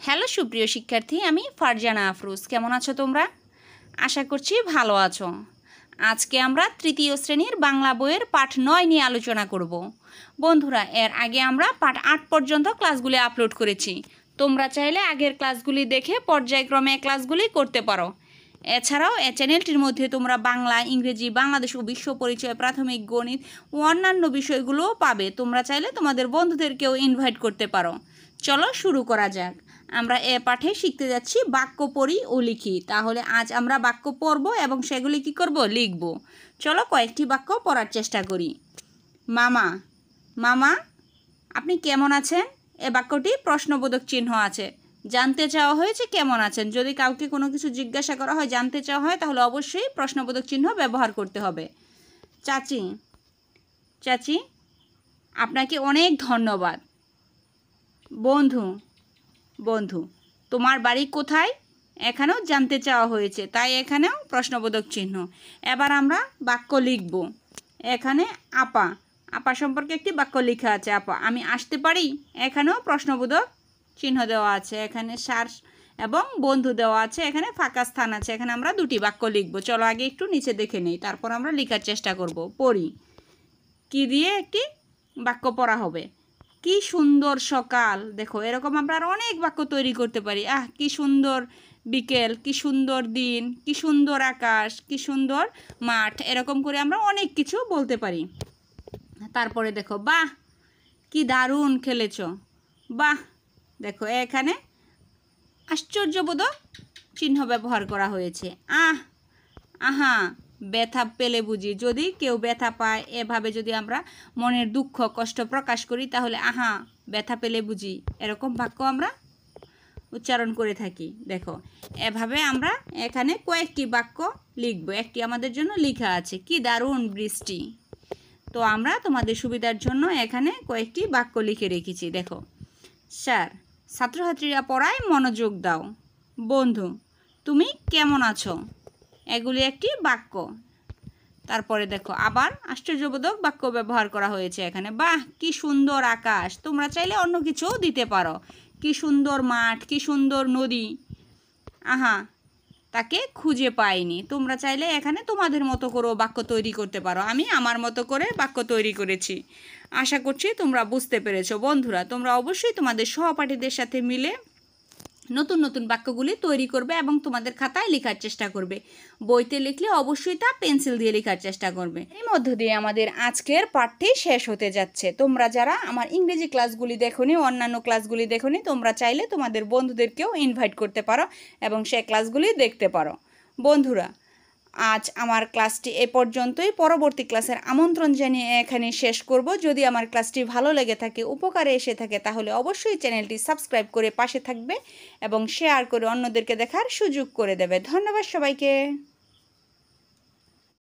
Hello সুপ্রিয় শিক্ষার্থী, আমি ফারজানা আফরোজ। কেমন আছো তোমরা? আশা করছি ভালো আছো। আজকে আমরা তৃতীয় শ্রেণীর বাংলা বইয়ের পাঠ 9 নিয়ে আলোচনা করব। বন্ধুরা, এর আগে আমরা পাঠ 8 পর্যন্ত ক্লাসগুলি আপলোড করেছি। তোমরা চাইলে আগের ক্লাসগুলি দেখে পর্যায়ক্রমে ক্লাসগুলি করতে পারো। এছাড়াও এই চ্যানেলটির মধ্যে তোমরা বাংলা, ইংরেজি, বাংলাদেশ ও বিশ্ব পরিচয়, প্রাথমিক গণিত ও অন্যান্য বিষয়গুলোও পাবে। তোমরা চাইলে তোমাদের বন্ধুদেরকেও ইনভাইট করতে পারো। চলো শুরু করা যাক। আমরা এ পাঠে শিখতে যাচ্ছি বাক্য পড়ি ও লিখি। তাহলে আজ আমরা বাক্য পড়ব এবং সেগুলি কি করব, লিখব। চলো কয়েকটি বাক্য পড়ার চেষ্টা করি। মামা, মামা আপনি কেমন আছেন? এ বাক্যটি প্রশ্নবোধক চিহ্ন আছে। জানতে চাওয়া হয়েছে কেমন আছেন। যদি কাউকে কোনো কিছু জিজ্ঞাসা করা হয়, জানতে চাওয়া হয়, তাহলে অবশ্যই প্রশ্নবোধক চিহ্ন ব্যবহার করতে হবে। চাচি, চাচি আপনাকে অনেক ধন্যবাদ। বন্ধু, বন্ধু তোমার বাড়ি কোথায়? এখানেও জানতে চাওয়া হয়েছে, তাই এখানেও প্রশ্নবোধক চিহ্ন। এবার আমরা বাক্য লিখব। এখানে আপা, আপা সম্পর্কে একটি বাক্য লেখা আছে, আপা আমি আসতে পারি? এখানেও প্রশ্নবোধক চিহ্ন দেওয়া আছে। এখানে সার এবং বন্ধু দেওয়া আছে, এখানে ফাঁকা স্থান আছে। এখানে আমরা দুটি বাক্য লিখব। চলো আগে একটু নিচে দেখে নেই, তারপর আমরা লেখার চেষ্টা করব। পড়ি, কি দিয়ে একটি বাক্য পড়া হবে। কি সুন্দর সকাল। দেখো, এরকম আমরা আর অনেক বাক্য তৈরি করতে পারি। কি সুন্দর বিকেল, কি সুন্দর দিন, কি সুন্দর আকাশ, কি সুন্দর মাঠ, এরকম করে আমরা অনেক কিছু বলতে পারি। তারপরে দেখো, বাহ কি দারুণ খেলেছ। বাহ, দেখো এখানে আশ্চর্যবোধক চিহ্ন ব্যবহার করা হয়েছে। আহা ব্যথা পেলে বুঝি। যদি কেউ ব্যথা পায়, এভাবে যদি আমরা মনের দুঃখ কষ্ট প্রকাশ করি, তাহলে আহা ব্যথা পেলে বুঝি, এরকম বাক্য আমরা উচ্চারণ করে থাকি। দেখো, এভাবে আমরা এখানে কয়েকটি বাক্য লিখব। একটি আমাদের জন্য লেখা আছে, কি দারুণ বৃষ্টি। তো আমরা তোমাদের সুবিধার জন্য এখানে কয়েকটি বাক্য লিখে রেখেছি। দেখো, স্যার ছাত্রছাত্রীরা পড়ায় মনোযোগ দাও। বন্ধু, তুমি কেমন আছো? এগুলি একটি বাক্য। তারপরে দেখো, আবার আশ্চর্যবোধক বাক্য ব্যবহার করা হয়েছে এখানে। বাহ কি সুন্দর আকাশ। তোমরা চাইলে অন্য কিছুও দিতে পারো। কি সুন্দর মাঠ, কি সুন্দর নদী। আহা তাকে খুঁজে পাইনি। তোমরা চাইলে এখানে তোমাদের মতো করেও বাক্য তৈরি করতে পারো। আমি আমার মতো করে বাক্য তৈরি করেছি। আশা করছি তোমরা বুঝতে পেরেছো। বন্ধুরা, তোমরা অবশ্যই তোমাদের সহপাঠীদের সাথে মিলে নতুন নতুন বাক্যগুলি তৈরি করবে এবং তোমাদের খাতায় লেখার চেষ্টা করবে। বইতে লিখলে অবশ্যই তা পেন্সিল দিয়ে লেখার চেষ্টা করবে। এই মধ্য দিয়ে আমাদের আজকের পাঠটি শেষ হতে যাচ্ছে। তোমরা যারা আমার ইংরেজি ক্লাসগুলি দেখোনি, অন্যান্য ক্লাসগুলি দেখোনি, তোমরা চাইলে তোমাদের বন্ধুদেরকেও ইনভাইট করতে পারো এবং সেই ক্লাসগুলি দেখতে পারো। বন্ধুরা, আজ আমার ক্লাসটি এ পর্যন্তই। পরবর্তী ক্লাসের আমন্ত্রণ জানিয়ে এখানে শেষ করব। যদি আমার ক্লাসটি ভালো লেগে থাকে, উপকারে এসে থাকে, তাহলে অবশ্যই চ্যানেলটি সাবস্ক্রাইব করে পাশে থাকবে এবং শেয়ার করে অন্যদেরকে দেখার সুযোগ করে দেবে। ধন্যবাদ সবাইকে।